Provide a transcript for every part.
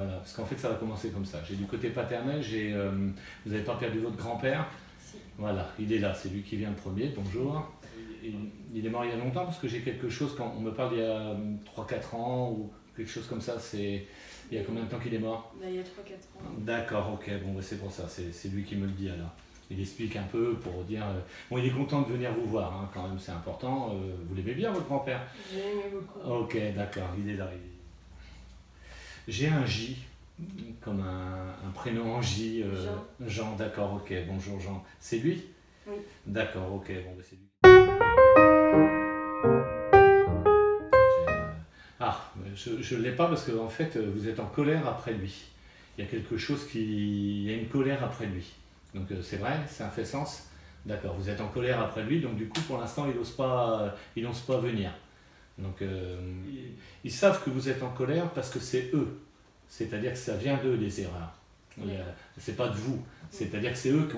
Voilà, parce qu'en fait ça va commencer comme ça. J'ai du côté paternel, vous n'avez pas perdu votre grand-père? Si. Voilà, il est là, c'est lui qui vient le premier, bonjour. Il est mort il y a longtemps parce que j'ai quelque chose, quand on me parle il y a 3-4 ans ou quelque chose comme ça, il y a combien de temps qu'il est mort? Bah, il y a 3-4 ans. D'accord, ok, bon bah, c'est pour ça, c'est lui qui me le dit alors. Il explique un peu pour dire... bon, il est content de venir vous voir, hein, quand même, c'est important. Vous l'aimez bien, votre grand-père? J'ai aimé beaucoup. Ok, d'accord, il est là. J'ai un J, comme un prénom en J. Jean. Jean, d'accord, ok, bonjour Jean. C'est lui? Oui. D'accord, ok, bon bah, c'est lui. Ah, je ne l'ai pas parce que en fait, vous êtes en colère après lui. Il y a quelque chose il y a une colère après lui. Donc c'est vrai, ça fait sens. D'accord, vous êtes en colère après lui, donc du coup pour l'instant il n'ose pas venir. Donc ils savent que vous êtes en colère parce que c'est eux. C'est-à-dire que ça vient d'eux les erreurs. C'est pas de vous. C'est-à-dire que c'est eux qui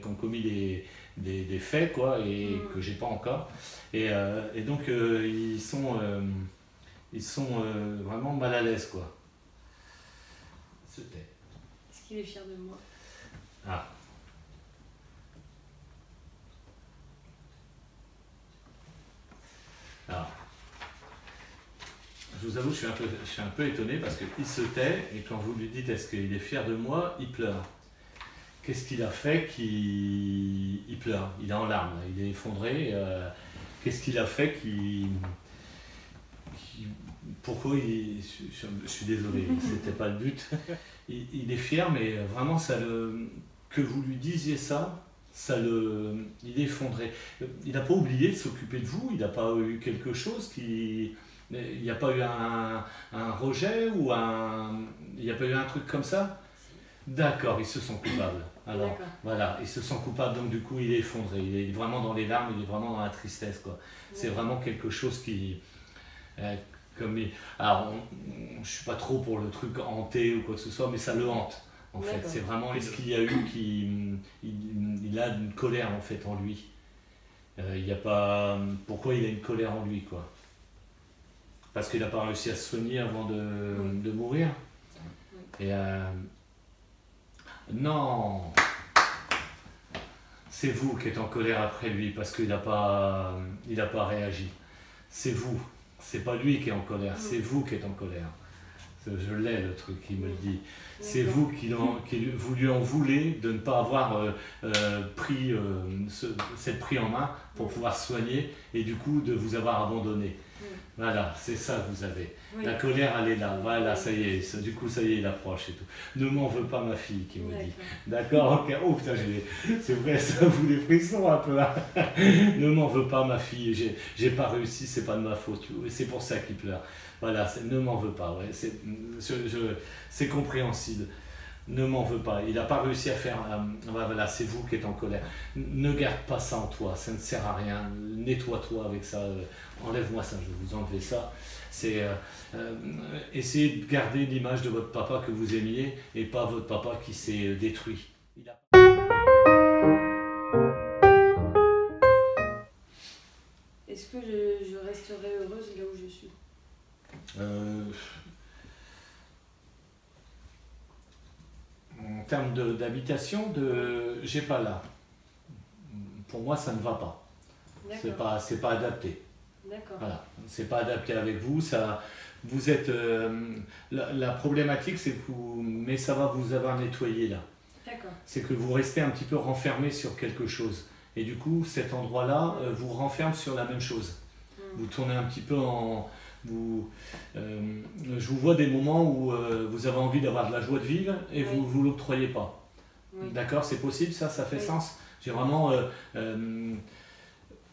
ont commis des faits, quoi, et que j'ai pas encore. Et donc ils sont vraiment mal à l'aise, quoi. C'était. Est-ce qu'il est fier de moi? Ah. Alors, je vous avoue, je suis un peu étonné parce qu'il se tait et quand vous lui dites est-ce qu'il est fier de moi, il pleure. Qu'est-ce qu'il a fait qu'il pleure? Il est en larmes, il est effondré. Qu'est-ce qu'il a fait pourquoi je suis désolé, c'était pas le but. Il est fier, mais vraiment que vous lui disiez ça, il est effondré. Il n'a pas oublié de s'occuper de vous, il n'a pas eu quelque chose il n'y a pas eu un rejet ou il n'y a pas eu un truc comme ça? D'accord, ils se sont coupables. Alors voilà, ils se sont coupables, donc du coup il est effondré, il est vraiment dans les larmes, il est vraiment dans la tristesse, quoi. C'est vraiment quelque chose qui... alors, je ne suis pas trop pour le truc hanté ou quoi que ce soit, mais ça le hante. En fait, c'est vraiment ce qu'il y a eu il a une colère en fait en lui. Il y a pas pourquoi il a une colère en lui, quoi. Parce qu'il n'a pas réussi à se soigner avant de mourir. Et non, c'est vous qui êtes en colère après lui parce qu'il n'a pas réagi. C'est vous, c'est pas lui qui est en colère, c'est vous qui êtes en colère. Je l'ai le truc, il me le dit. C'est vous vous lui en voulez de ne pas avoir pris en main pour pouvoir soigner et du coup de vous avoir abandonné. Voilà, c'est ça que vous avez. La colère, elle est là. Voilà, ça y est. Du coup, ça y est, il approche et tout. Ne m'en veux pas, ma fille, qui me dit. D'accord, ok. Oh putain, c'est vrai, ça vous des frissons un peu là. Ne m'en veux pas, ma fille. J'ai pas réussi, c'est pas de ma faute. C'est pour ça qu'il pleure. Voilà, ne m'en veux pas. Ouais. C'est compréhensible. Ne m'en veux pas. Il n'a pas réussi à faire... voilà, c'est vous qui êtes en colère. Ne garde pas ça en toi, ça ne sert à rien. Nettoie-toi avec ça. Enlève-moi ça, je vais vous enlever ça. C'est essayez de garder l'image de votre papa que vous aimiez et pas votre papa qui s'est détruit. Est-ce que je resterai heureuse là où je suis? En termes d'habitation, j'ai pas là. Pour moi, ça ne va pas. C'est pas adapté. D'accord. Voilà, c'est pas adapté avec vous. Vous êtes la problématique, c'est que mais ça va vous avoir nettoyé là. D'accord. C'est que vous restez un petit peu renfermé sur quelque chose. Et du coup, cet endroit-là vous renferme sur la même chose. Vous tournez un petit peu je vous vois des moments où vous avez envie d'avoir de la joie de vivre et vous ne l'octroyez pas. D'accord, c'est possible ça fait sens. J'ai vraiment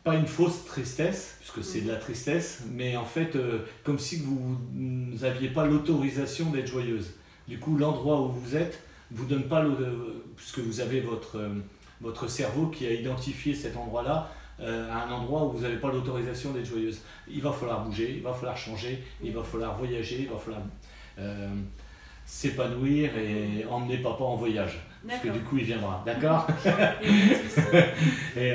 pas une fausse tristesse, puisque c'est de la tristesse, mais en fait comme si vous n'aviez pas l'autorisation d'être joyeuse. Du coup, l'endroit où vous êtes vous donne pas, puisque vous avez votre cerveau qui a identifié cet endroit-là, à un endroit où vous n'avez pas l'autorisation d'être joyeuse. Il va falloir bouger, il va falloir changer, il va falloir voyager, il va falloir s'épanouir et emmener papa en voyage. Parce que du coup il viendra, d'accord? Et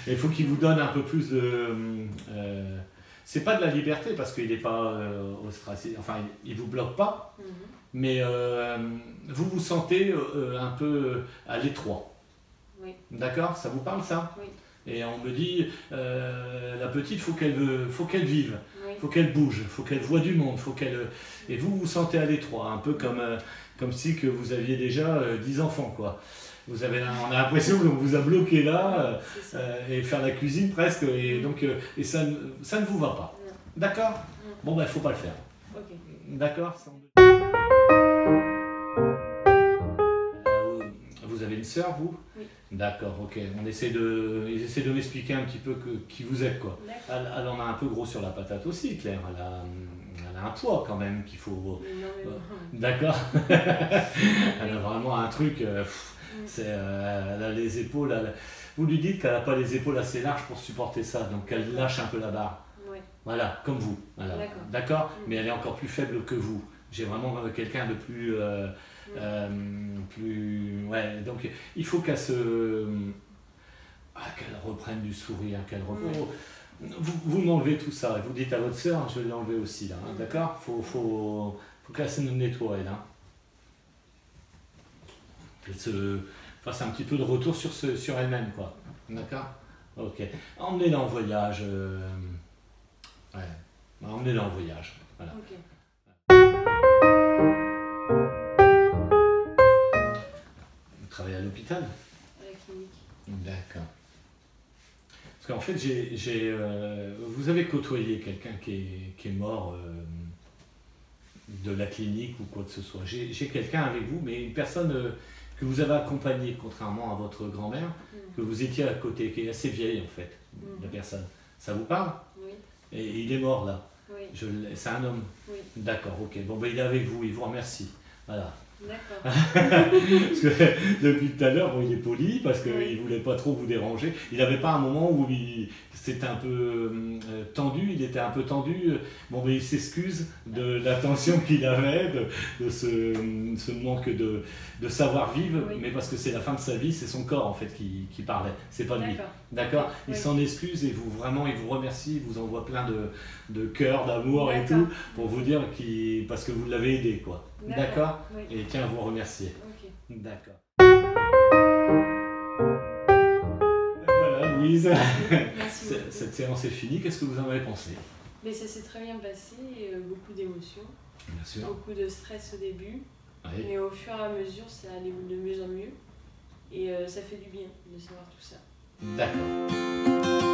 il faut qu'il vous donne un peu plus de... c'est pas de la liberté parce qu'il n'est pas ostracisé, enfin il vous bloque pas, Mais vous vous sentez un peu à l'étroit. Oui. D'accord? Ça vous parle ça? Oui. Et on me dit, la petite, faut qu'elle vive, Oui. faut qu'elle bouge, faut qu'elle voie du monde, faut qu'elle... Et vous vous sentez à l'étroit, un peu comme si que vous aviez déjà 10 enfants, quoi. On a l'impression qu'on vous a bloqué là, C'est ça. et faire la cuisine presque, et donc et ça ne vous va pas. Non. D'accord? Bon, ben, il ne faut pas le faire. Ok. D'accord? Vous avez une sœur, vous? Oui. D'accord, ok. Ils essaient de m'expliquer un petit peu qui vous êtes, quoi. Elle en a un peu gros sur la patate aussi, Claire. Elle a un poids quand même qu'il faut... D'accord. Elle a vraiment un truc... elle a les épaules... Vous lui dites qu'elle n'a pas les épaules assez larges pour supporter ça, donc elle lâche un peu la barre. Ouais. Voilà, comme vous. Voilà. D'accord. Mais elle est encore plus faible que vous. J'ai vraiment quelqu'un de plus... ouais, donc il faut qu'elle reprenne du sourire, vous m'enlevez tout ça, et vous dites à votre sœur, je vais l'enlever aussi là, hein, d'accord? Faut qu'elle se nettoie elle, hein. Qu'elle se fasse un petit peu de retour sur elle-même, quoi. D'accord? Ok. Emmenez-la en voyage. Ouais. Emmenez-la en voyage. Voilà. Ok. Travailler à l'hôpital? À la clinique. D'accord. Parce qu'en fait, vous avez côtoyé quelqu'un qui est mort de la clinique ou quoi que ce soit. J'ai quelqu'un avec vous, mais une personne que vous avez accompagnée, contrairement à votre grand-mère, que vous étiez à côté, qui est assez vieille en fait, la personne. Ça vous parle? Oui. Et il est mort là. Oui. C'est un homme? Oui. D'accord, ok. Bon, ben, il est avec vous, il vous remercie. Voilà. D'accord. Parce que depuis tout à l'heure, bon, il est poli parce qu'il ne voulait pas trop vous déranger. Il n'avait pas un moment où c'était un peu tendu, il était un peu tendu. Bon, mais il s'excuse de la tension qu'il avait, de ce manque de savoir-vivre, mais parce que c'est la fin de sa vie, c'est son corps en fait qui parlait, c'est pas lui. D'accord? Il s'en excuse et il vous remercie, il vous envoie plein de cœur, d'amour et tout, pour vous dire parce que vous l'avez aidé, quoi. D'accord? Et tiens à vous remercier. Okay. D'accord. Voilà, Louise. Cette séance est finie. Qu'est-ce que vous en avez pensé? Mais ça s'est très bien passé, beaucoup d'émotions. Bien sûr. Beaucoup de stress au début. Oui. Mais au fur et à mesure, ça allait de mieux en mieux. Et ça fait du bien de savoir tout ça. D'accord.